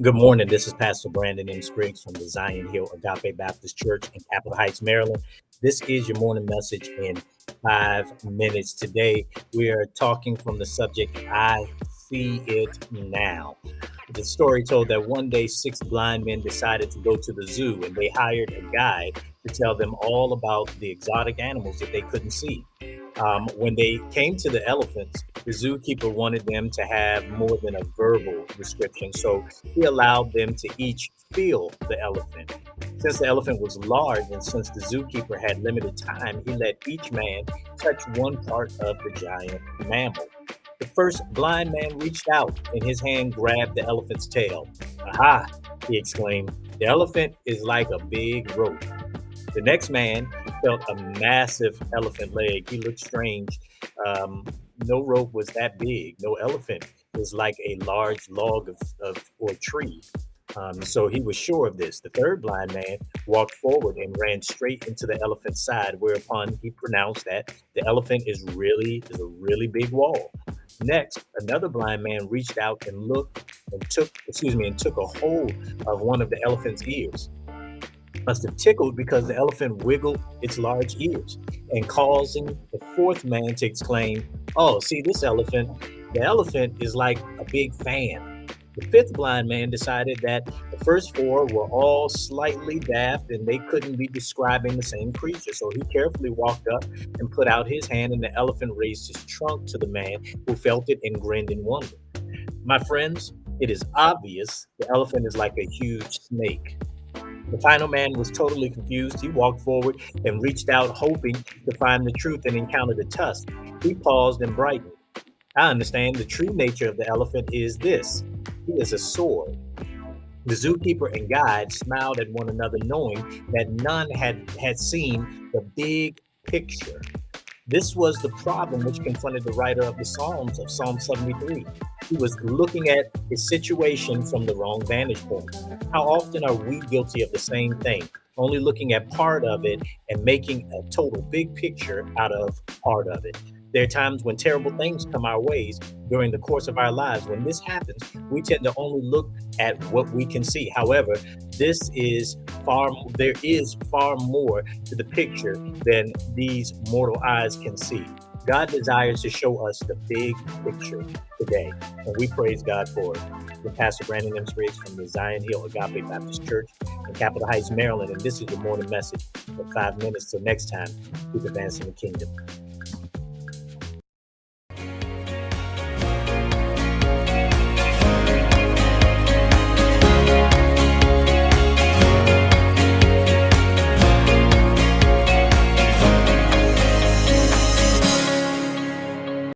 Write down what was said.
Good morning. This is Pastor Brandon M. Spriggs from the Zion Hill Agape Baptist Church in Capitol Heights, Maryland. This is your morning message in 5 minutes. Today, we are talking from the subject, I See It Now. The story told that one day, six blind men decided to go to the zoo and they hired a guide to tell them all about the exotic animals that they couldn't see. When they came to the elephants, the zookeeper wanted them to have more than a verbal description, so he allowed them to each feel the elephant. Since the elephant was large and since the zookeeper had limited time, he let each man touch one part of the giant mammal. The first blind man reached out and his hand grabbed the elephant's tail. Aha, he exclaimed. The elephant is like a big rope. The next man felt a massive elephant leg. He looked strange. No rope was that big. No elephant was like a large log of or tree. So he was sure of this. The third blind man walked forward and ran straight into the elephant's side, whereupon he pronounced that the elephant is a really big wall. Next, another blind man reached out and looked and took a hold of one of the elephant's ears. Must have tickled because the elephant wiggled its large ears and causing the fourth man to exclaim, "Oh, see this elephant? The elephant is like a big fan." The fifth blind man decided that the first four were all slightly daft and they couldn't be describing the same creature. So he carefully walked up and put out his hand, and the elephant raised his trunk to the man who felt it and grinned in wonder. My friends, it is obvious the elephant is like a huge snake. The final man was totally confused. He walked forward and reached out, hoping to find the truth, and encountered a tusk. He paused and brightened. I understand the true nature of the elephant is this: he is a sword. The zookeeper and guide smiled at one another, knowing that none had seen the big picture. This was the problem which confronted the writer of the Psalms of Psalm 73. He was looking at his situation from the wrong vantage point. How often are we guilty of the same thing, only looking at part of it and making a total big picture out of part of it? There are times when terrible things come our ways during the course of our lives. When this happens, we tend to only look at what we can see. However, there is far more to the picture than these mortal eyes can see. God desires to show us the big picture today, and we praise God for it. I'm Pastor Brandon M. Spriggs from the Zion Hill Agape Baptist Church in Capitol Heights, Maryland, and this is your morning message for 5 minutes. Till next time, keep advancing the kingdom.